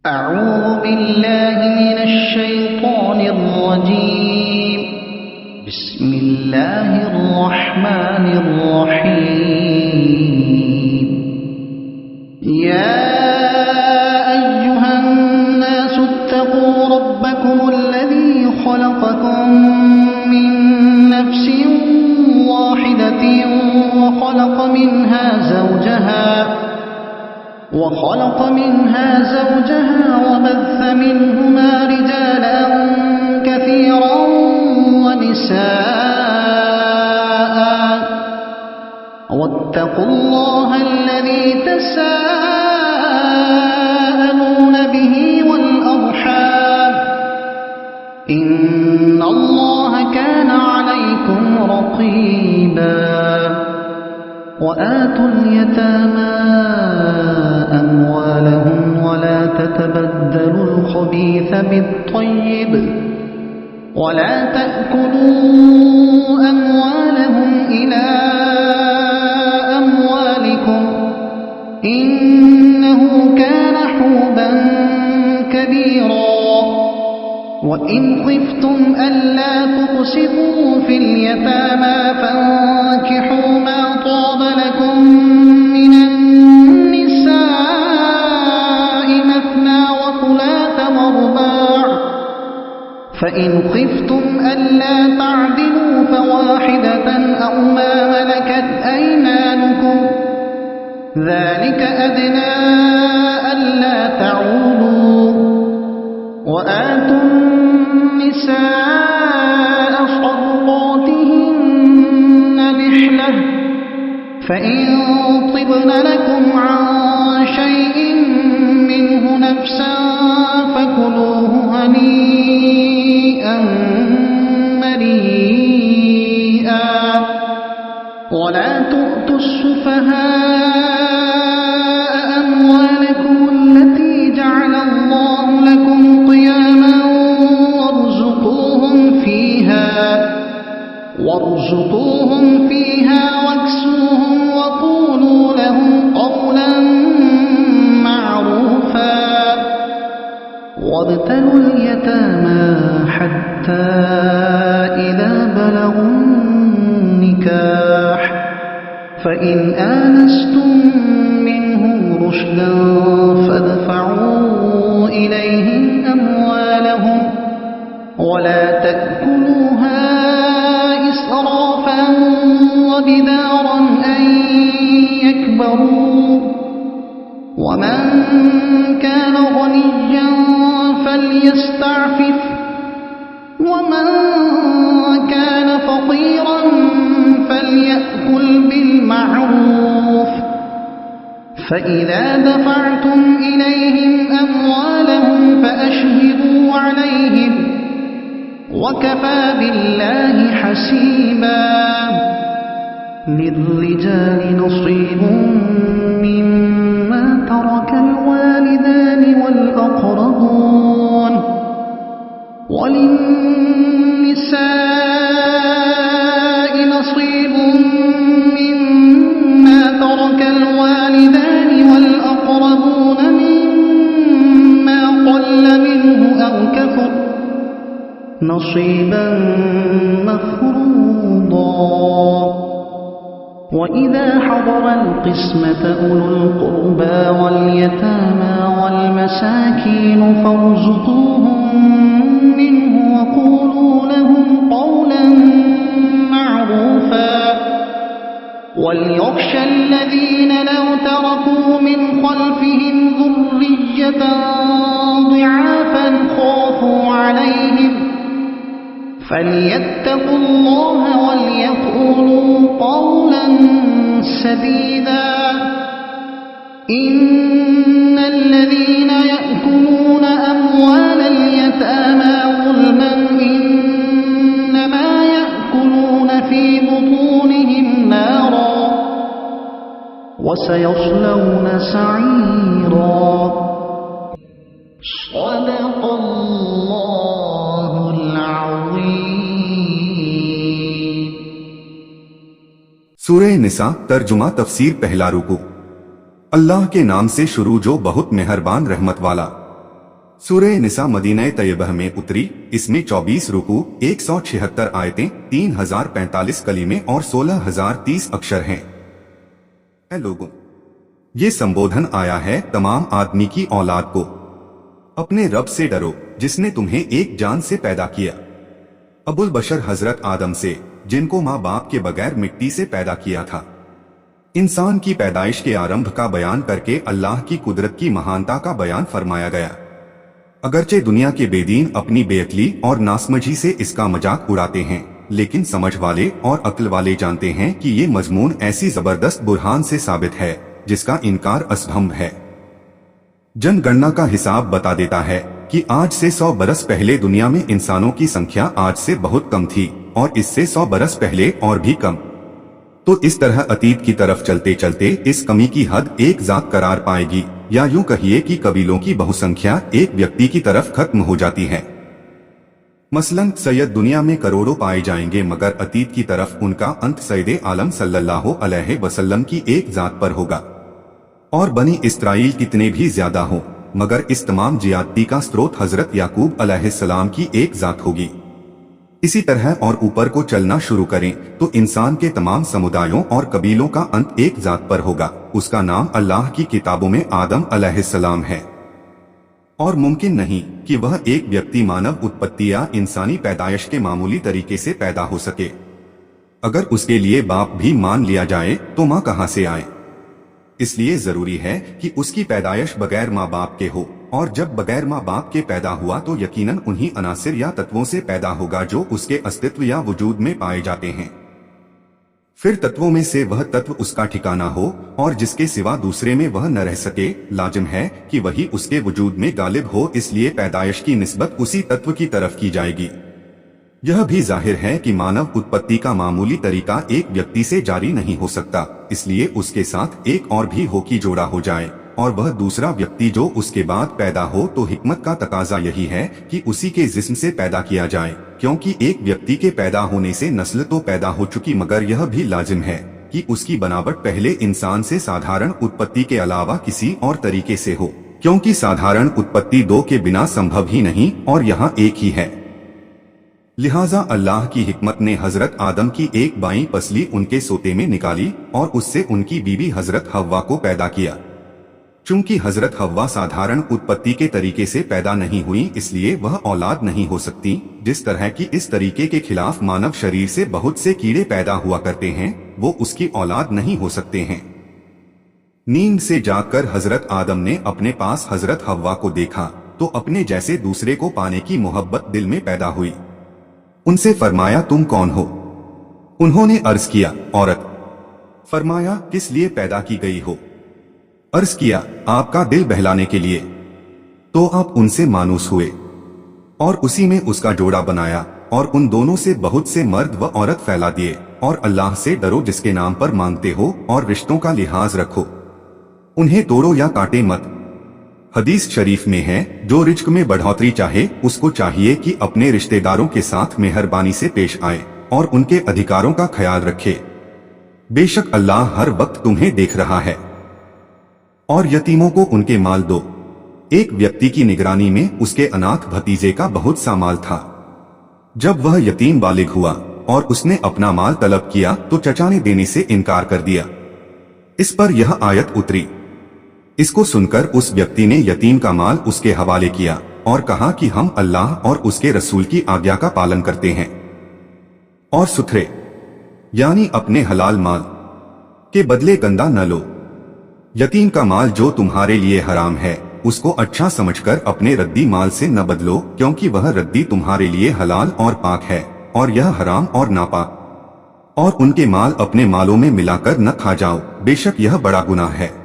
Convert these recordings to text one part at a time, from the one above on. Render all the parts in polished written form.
أعوذ بالله من الشيطان الرجيم. بسم الله الرحمن الرحيم. يا أيها الناس اتقوا ربكم الذي خلقكم من نفس واحدة وخلق منها زوجها وبث منهما رجالا كثيرا ونساء واتقوا الله الذي تساءلون به والأرحام إن الله كان عليكم رقيبا. وآتوا اليتامى أموالهم ولا تتبدلوا الخبيث بالطيب ولا تأكلوا أموالهم إلى أموالكم إنه كان حوبا كبيرا. وإن خفتم ألا تقسطوا في اليتامى فانكحوا ما طاب لكم من النساء مثنى وثلاث ورباع فإن خفتم ألا تعدلوا فواحدة أو ما ملكت أيمانكم ذلك أدنى ألا تعولوا. وآتوا النساء صدقاتهن نحلة فإن طبن لكم عن شيء منه نفسا فكلوه هنيئا مريئا. ولا تؤتوا السفهاء أموالكم التي جعل الله لكم قياما وارزقوهم فيها واكسوهم وقولوا لهم قولا معروفا. وابتلوا اليتامى حتى إذا بلغوا النكاح فإن آنستم منهم رشدا فادفعوا إليهم أموالهم ولا تأكلوها إسرافا وبدارا أن يكبروا. ومن كان غنيا فليستعفف ومن كان فقيرا فليأكل بالمعروف. فإذا دفعتم إليهم أموالهم فأشهدوا عليهم وكفى بالله حسيبا. للرجال نصيب مما ترك الوالدان والأقربون وللنساء نصيب مما ترك الوالدان والأقربون مما قل منه أو كثر نصيبا مفروضا. وإذا حضر القسمة أولو القربى واليتامى والمساكين فارزقوهم منه وقولوا لهم قولا معروفا. وليخشى الذين لو تركوا من خلفهم ذرية ضعافا خافوا عليهم فليتقوا الله وليقولوا قولا سديدا. إن الذين يأكلون أموال اليتامى ظلما إنما يأكلون في بطونهم نارا وسيصلون سعيرا. صدق الله العظيم. سورہ نساء ترجمہ تفسیر پہلا رکوع۔ اللہ کے نام سے شروع جو بہت مہربان رحمت والا۔ सूरह निसा मदीना तैयबह में उतरी। इसमें 24 रुकू, 176 आयतें, 3045 कलीमे और 16030 अक्षर हैं। ऐ लोगों, ये संबोधन आया है तमाम आदमी की औलाद को। अपने रब से डरो जिसने तुम्हें एक जान से पैदा किया, अबुल बशर हजरत आदम से, जिनको माँ बाप के बगैर मिट्टी से पैदा किया था। इंसान की पैदाइश के आरंभ का बयान करके अल्लाह की कुदरत की महानता का बयान फरमाया गया। अगरचे दुनिया के बेदीन अपनी बेअक्ली और नासमझी से इसका मजाक उड़ाते हैं, लेकिन समझ वाले और अक्ल वाले जानते हैं कि ये मजमून ऐसी जबरदस्त बुरहान से साबित है जिसका इनकार असंभव है। जनगणना का हिसाब बता देता है कि आज से 100 बरस पहले दुनिया में इंसानों की संख्या आज से बहुत कम थी और इससे 100 बरस पहले और भी कम। तो इस तरह अतीत की तरफ चलते चलते इस कमी की हद एक जात करार पाएगी, या यूं कहिए कि कबीलों की बहुसंख्या एक व्यक्ति की तरफ खत्म हो जाती है। मसलन सैयद दुनिया में करोड़ों पाए जाएंगे, मगर अतीत की तरफ उनका अंत सैयद आलम सल्लल्लाहु अलैहि वसल्लम की एक जात पर होगा। और बनी इस्राइल कितने भी ज्यादा हो, मगर इस तमाम जियादती का स्रोत हजरत याकूब अलैहिस्सलाम की एक जात होगी। इसी तरह और ऊपर को चलना शुरू करें तो इंसान के तमाम समुदायों और कबीलों का अंत एक जात पर होगा। उसका नाम अल्लाह की किताबों में आदम अलैहिस्सलाम है। और मुमकिन नहीं कि वह एक व्यक्ति मानव उत्पत्ति या इंसानी पैदाइश के मामूली तरीके से पैदा हो सके। अगर उसके लिए बाप भी मान लिया जाए तो माँ कहाँ से आए। इसलिए जरूरी है कि उसकी पैदाइश बगैर माँ बाप के हो, और जब बगैर माँ बाप के पैदा हुआ तो यकीनन उन्हीं अनासिर या तत्वों से पैदा होगा जो उसके अस्तित्व या वजूद में पाए जाते हैं। फिर तत्वों में से वह तत्व उसका ठिकाना हो और जिसके सिवा दूसरे में वह न रह सके। लाजिम है कि वही उसके वजूद में गालिब हो, इसलिए पैदाइश की निस्बत उसी तत्व की तरफ की जाएगी। यह भी जाहिर है कि मानव उत्पत्ति का मामूली तरीका एक व्यक्ति से जारी नहीं हो सकता, इसलिए उसके साथ एक और भी हो कि जोड़ा हो जाए और वह दूसरा व्यक्ति जो उसके बाद पैदा हो। तो हिकमत का तकाजा यही है कि उसी के जिस्म से पैदा किया जाए, क्योंकि एक व्यक्ति के पैदा होने से नस्ल तो पैदा हो चुकी, मगर यह भी लाजिम है कि उसकी बनावट पहले इंसान से साधारण उत्पत्ति के अलावा किसी और तरीके से हो, क्योंकि साधारण उत्पत्ति दो के बिना संभव ही नहीं और यहाँ एक ही है। लिहाजा अल्लाह की हिकमत ने हजरत आदम की एक बाईं पसली उनके सोते में निकाली और उससे उनकी बीवी हजरत हव्वा को पैदा किया। चूंकि हजरत हव्वा साधारण उत्पत्ति के तरीके से पैदा नहीं हुई, इसलिए वह औलाद नहीं हो सकती। जिस तरह की इस तरीके के खिलाफ मानव शरीर से बहुत से कीड़े पैदा हुआ करते हैं, वो उसकी औलाद नहीं हो सकते हैं। नींद से जागकर हजरत आदम ने अपने पास हजरत हव्वा को देखा तो अपने जैसे दूसरे को पाने की मोहब्बत दिल में पैदा हुई। उनसे फरमाया, तुम कौन हो? उन्होंने अर्ज किया, औरत। फरमाया, किस लिए पैदा की गई हो? अर्ज किया, आपका दिल बहलाने के लिए। तो आप उनसे मानूस हुए और उसी में उसका जोड़ा बनाया और उन दोनों से बहुत से मर्द व औरत फैला दिए। और अल्लाह से डरो जिसके नाम पर मांगते हो और रिश्तों का लिहाज रखो, उन्हें तोड़ो या काटे मत। हदीस शरीफ में है, जो रिज्क में बढ़ोतरी चाहे उसको चाहिए कि अपने रिश्तेदारों के साथ मेहरबानी से पेश आए और उनके अधिकारों का ख्याल रखे। बेशक अल्लाह हर वक्त तुम्हें देख रहा है। और यतीमों को उनके माल दो। एक व्यक्ति की निगरानी में उसके अनाथ भतीजे का बहुत सा माल था। जब वह यतीम बालिग हुआ और उसने अपना माल तलब किया तो चचा ने देने से इनकार कर दिया। इस पर यह आयत उतरी। इसको सुनकर उस व्यक्ति ने यतीम का माल उसके हवाले किया और कहा कि हम अल्लाह और उसके रसूल की आज्ञा का पालन करते हैं और सुथरे यानी अपने हलाल माल के बदले गंदा न लो। यतीम का माल जो तुम्हारे लिए हराम है उसको अच्छा समझकर अपने रद्दी माल से न बदलो, क्योंकि वह रद्दी तुम्हारे लिए हलाल और पाक है और यह हराम और नापाक। और उनके माल अपने मालों में मिलाकर न खा जाओ, बेशक यह बड़ा गुनाह है।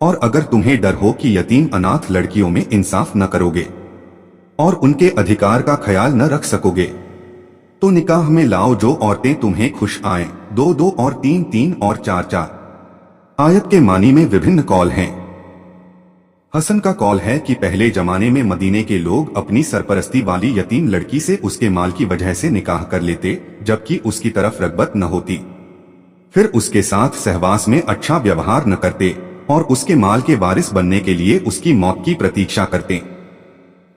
और अगर तुम्हें डर हो कि यतीम अनाथ लड़कियों में इंसाफ न करोगे और उनके अधिकार का ख्याल न रख सकोगे तो निकाह में लाओ जो औरतें तुम्हें खुश आएं, 2-2 और 3-3 और 4-4। आयत के मानी में विभिन्न कौल हैं। हसन का कौल है कि पहले जमाने में मदीने के लोग अपनी सरपरस्ती वाली यतीम लड़की से उसके माल की वजह से निकाह कर लेते, जबकि उसकी तरफ रगबत न होती। फिर उसके साथ सहवास में अच्छा व्यवहार न करते और उसके माल के वारिस बनने के लिए उसकी मौत की प्रतीक्षा करते।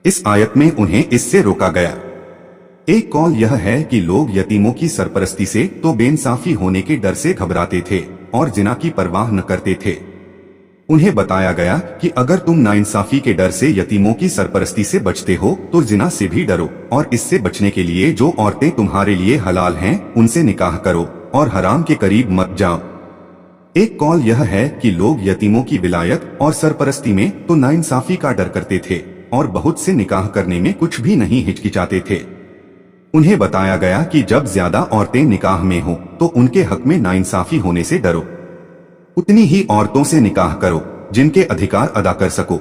इस आयत में उन्हें इससे रोका गया। एक कौल यह है कि लोग यतीमों की सरपरस्ती से तो बेइंसाफी होने के डर से घबराते थे और जिना की परवाह न करते थे। उन्हें बताया गया कि अगर तुम नाइंसाफी के डर से यतीमों की सरपरस्ती से बचते हो तो जिना से भी डरो, और इससे बचने के लिए जो औरतें तुम्हारे लिए हलाल हैं उनसे निकाह करो और हराम के करीब मत जाओ। एक कौल यह है कि लोग यतीमों की विलायत और सरपरस्ती में तो नाइंसाफी का डर करते थे और बहुत से निकाह करने में कुछ भी नहीं हिचकिचाते थे। उन्हें बताया गया कि जब ज्यादा औरतें निकाह में हो तो उनके हक में नाइंसाफी होने से डरो, उतनी ही औरतों से निकाह करो जिनके अधिकार अदा कर सको।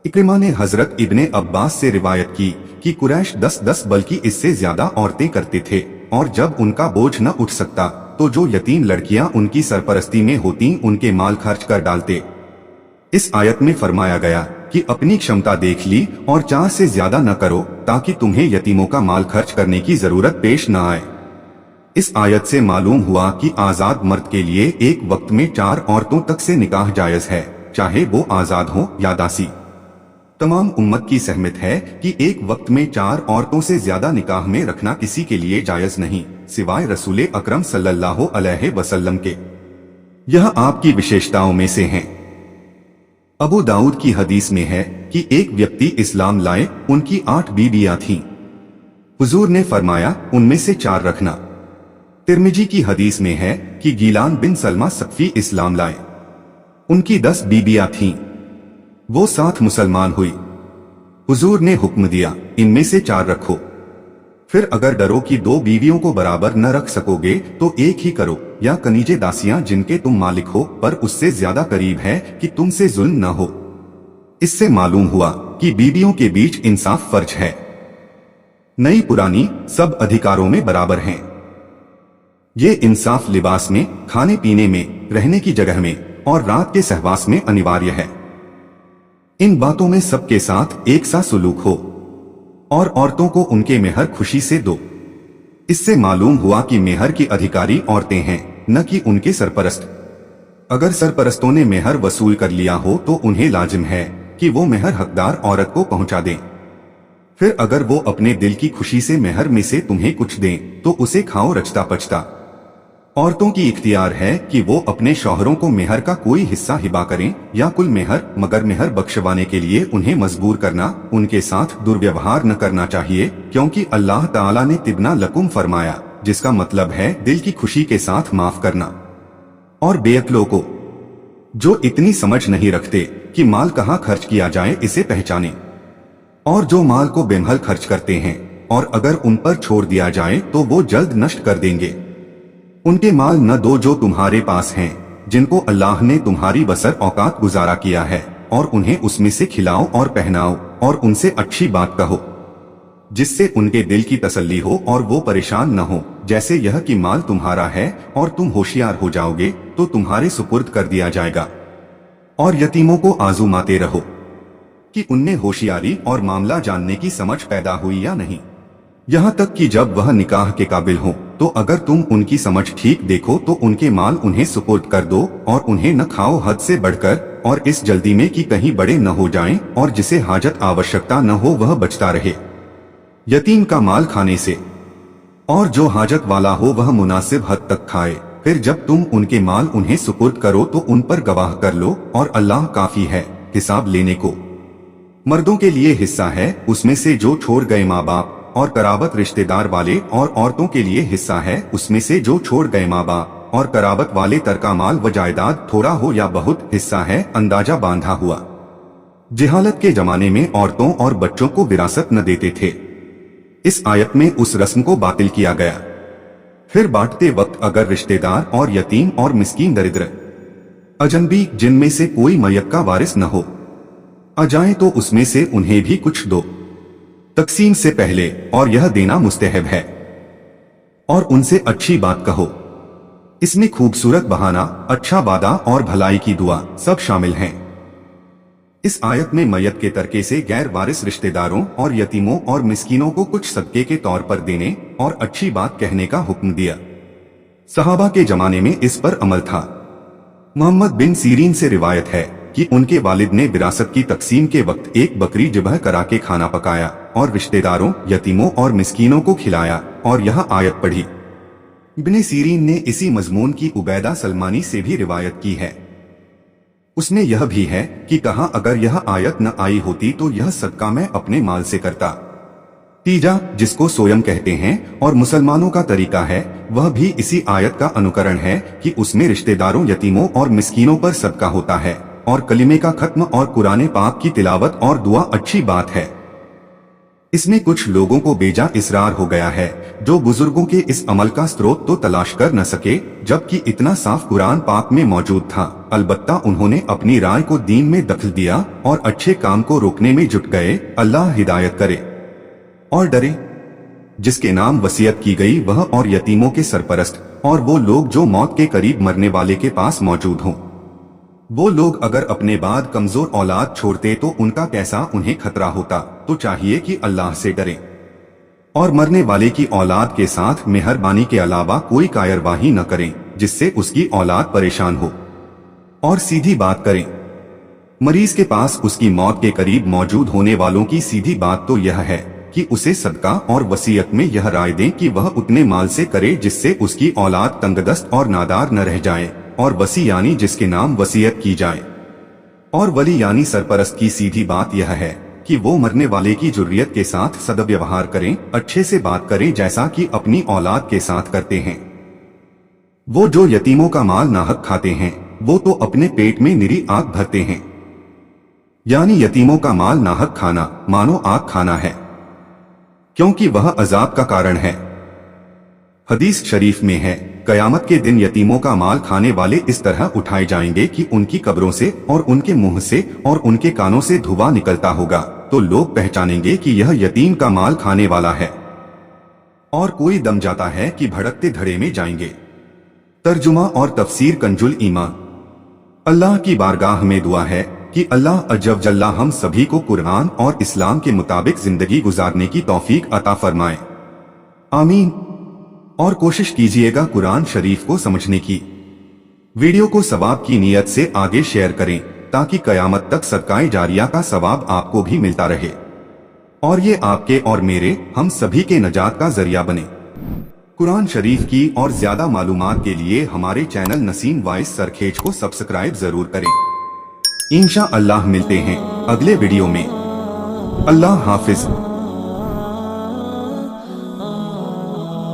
इक्रिमा ने हजरत इब्ने अब्बास से रिवायत की कि कुरैश 10-10 बल्कि इससे ज्यादा औरतें करते थे, और जब उनका बोझ न उठ सकता तो जो यतीम लड़कियां उनकी सरपरस्ती में होती उनके माल खर्च कर डालते। इस आयत में फरमाया गया कि अपनी क्षमता देख ली और 4 से ज्यादा न करो ताकि तुम्हें यतीमों का माल खर्च करने की जरूरत पेश न आए। इस आयत से मालूम हुआ कि आजाद मर्द के लिए एक वक्त में 4 औरतों तक से निकाह जायज है, चाहे वो आजाद हो या दासी। तमाम उम्मत की सहमत है कि एक वक्त में 4 औरतों से ज्यादा निकाह में रखना किसी के लिए जायज नहीं, सिवाय रसूल अकरम सल्लल्लाहु अलैहि वसल्लम के। यह आपकी विशेषताओं में से है। अबू दाऊद की हदीस में है कि एक व्यक्ति इस्लाम लाए, उनकी 8 बीवियां थीं। हुजूर ने फरमाया उनमें से 4 रखना। तिर्मिजी की हदीस में है कि गीलान बिन सलमा सक़फ़ी इस्लाम लाए, उनकी 10 बीबियां थीं, वो 7 मुसलमान हुई। हुजूर ने हुक्म दिया इनमें से 4 रखो, फिर अगर डरो कि 2 बीवियों को बराबर न रख सकोगे तो एक ही करो, या कनीजे दासियां जिनके तुम मालिक हो पर उससे ज्यादा करीब है कि तुमसे जुल्म न हो। इससे मालूम हुआ कि बीवियों के बीच इंसाफ फर्ज है। नई पुरानी सब अधिकारों में बराबर हैं। ये इंसाफ लिबास में, खाने पीने में, रहने की जगह में और रात के सहवास में अनिवार्य है। इन बातों में सबके साथ एक सा सुलूक हो और औरतों को उनके मेहर खुशी से दो। इससे मालूम हुआ कि मेहर की अधिकारी औरतें हैं, न कि उनके सरपरस्त। अगर सरपरस्तों ने मेहर वसूल कर लिया हो तो उन्हें लाजिम है कि वो मेहर हकदार औरत को पहुंचा दें। फिर अगर वो अपने दिल की खुशी से मेहर में से तुम्हें कुछ दें तो उसे खाओ रचता पचता। औरतों की इख्तियार है कि वो अपने शौहरों को मेहर का कोई हिस्सा हिबा करें या कुल मेहर, मगर मेहर बख्शवाने के लिए उन्हें मजबूर करना, उनके साथ दुर्व्यवहार न करना चाहिए, क्योंकि अल्लाह ताला ने तिबना लकुम फरमाया, जिसका मतलब है दिल की खुशी के साथ माफ करना। और बेअक्लों को, जो इतनी समझ नहीं रखते कि माल कहाँ खर्च किया जाए, इसे पहचाने, और जो माल को बेमहल खर्च करते हैं और अगर उन पर छोड़ दिया जाए तो वो जल्द नष्ट कर देंगे। उनके माल न दो जो तुम्हारे पास हैं, जिनको अल्लाह ने तुम्हारी बसर औकात गुजारा किया है, और उन्हें उसमें से खिलाओ और पहनाओ और उनसे अच्छी बात कहो, जिससे उनके दिल की तसल्ली हो और वो परेशान न हो, जैसे यह कि माल तुम्हारा है और तुम होशियार हो जाओगे तो तुम्हारे सुपुर्द कर दिया जाएगा। और यतीमों को आजमाते रहो कि उनमें होशियारी और मामला जानने की समझ पैदा हुई या नहीं, यहाँ तक कि जब वह निकाह के काबिल हो तो अगर तुम उनकी समझ ठीक देखो तो उनके माल उन्हें सुपुर्द कर दो और उन्हें न खाओ हद से बढ़कर, और इस जल्दी में कि कहीं बड़े न हो जाएं, और जिसे हाजत आवश्यकता न हो वह बचता रहे यतीम का माल खाने से, और जो हाजत वाला हो वह मुनासिब हद तक खाए। फिर जब तुम उनके माल उन्हें सुपुर्द करो तो उन पर गवाह कर लो, और अल्लाह काफी है हिसाब लेने को। मर्दों के लिए हिस्सा है उसमें से जो छोड़ गए माँ बाप और कराबत रिश्तेदार वाले, और औरतों के लिए हिस्सा है उसमें से जो छोड़ गए माँ बाप और कराबत वाले, तरका माल व जायदाद थोड़ा हो या बहुत, हिस्सा है अंदाजा बांधा हुआ। जिहालत के जमाने में औरतों और बच्चों को विरासत न देते थे। इस आयत में उस रस्म को बातिल किया गया। फिर बांटते वक्त अगर रिश्तेदार और यतीम और मिस्कीन, दरिद्र, अजनबी जिनमें से कोई मय्यत का वारिस न हो आ जाए तो उसमें से उन्हें भी कुछ दो, तकसीम से पहले, और यह देना मुस्तहब है। और उनसे अच्छी बात कहो। इसमें खूबसूरत बहाना, अच्छा वादा और भलाई की दुआ सब शामिल हैं। इस आयत में मय्यत के तरके से गैर वारिस रिश्तेदारों और यतीमों और मिस्कीनों को कुछ सदके के तौर पर देने और अच्छी बात कहने का हुक्म दिया। सहाबा के जमाने में इस पर अमल था। मोहम्मद बिन सीरीन से रिवायत है कि उनके वालिद ने विरासत की तकसीम के वक्त एक बकरी ज़िबह करा के खाना पकाया और रिश्तेदारों, यतीमों और मिस्कीनों को खिलाया और यह आयत पढ़ी। इब्ने सीरीन ने इसी मजमून की उबैदा सलमानी से भी रिवायत की है। उसमें यह भी है कि कहा, अगर यह आयत न आई होती तो यह सदका मैं अपने माल से करता। तीजा, जिसको सोयम कहते हैं और मुसलमानों का तरीका है, वह भी इसी आयत का अनुकरण है कि उसमें रिश्तेदारों, यतीमों और मिस्कीनों पर सदका होता है और कलिमे का खत्म और कुरान पाक की तिलावत और दुआ अच्छी बात है। इसमें कुछ लोगों को बेजा इसरार हो गया है जो बुजुर्गों के इस अमल का स्रोत तो तलाश कर न सके, जबकि इतना साफ कुरान पाक में मौजूद था। अलबत्ता उन्होंने अपनी राय को दीन में दखल दिया और अच्छे काम को रोकने में जुट गए। अल्लाह हिदायत करे और डरे। जिसके नाम वसीयत की गई वह और यतीमों के सरपरस्त और वो लोग जो मौत के करीब मरने वाले के पास मौजूद हों। वो लोग अगर अपने बाद कमजोर औलाद छोड़ते तो उनका कैसा उन्हें खतरा होता। तो चाहिए कि अल्लाह से डरें और मरने वाले की औलाद के साथ मेहरबानी के अलावा कोई कार्यवाही न करें जिससे उसकी औलाद परेशान हो, और सीधी बात करें। मरीज के पास उसकी मौत के करीब मौजूद होने वालों की सीधी बात तो यह है कि उसे सदका और वसीयत में यह राय दें कि वह उतने माल से करे जिससे उसकी औलाद तंगदस्त और नादार न रह जाए, और वसी यानी जिसके नाम वसीयत की जाए, और वली यानी सरपरस्त की सीधी बात यह है कि वो मरने वाले की जुर्रियत के साथ सदव्यवहार करें, अच्छे से बात करें जैसा कि अपनी औलाद के साथ करते हैं। वो जो यतीमों का माल नाहक खाते हैं वो तो अपने पेट में निरी आग भरते हैं। यानी यतीमों का माल नाहक खाना मानो आग खाना है, क्योंकि वह अजाब का कारण है। हदीस शरीफ में है, कयामत के दिन यतीमों का माल खाने वाले इस तरह उठाए जाएंगे कि उनकी कब्रों से और उनके मुंह से और उनके कानों से धुआं निकलता होगा, तो लोग पहचानेंगे कि यह यतीम का माल खाने वाला है। और कोई दम जाता है कि भड़कते धड़े में जाएंगे। तर्जुमा और तफसीर कंजुल ईमान। अल्लाह की बारगाह में दुआ है कि अल्लाह अज्जव जल्ला हम सभी को कुरान और इस्लाम के मुताबिक जिंदगी गुजारने की तौफीक अता फरमाए। आमीन। और कोशिश कीजिएगा कुरान शरीफ को समझने की। वीडियो को सवाब की नीयत से आगे शेयर करें ताकि कयामत तक सदकाए जारिया का सवाब आपको भी मिलता रहे और ये आपके और मेरे हम सभी के नजात का जरिया बने। कुरान शरीफ की और ज्यादा मालूमात के लिए हमारे चैनल नसीम वॉइस सरखेज को सब्सक्राइब जरूर करें। इंशा अल्लाह मिलते हैं अगले वीडियो में। अल्लाह हाफिज।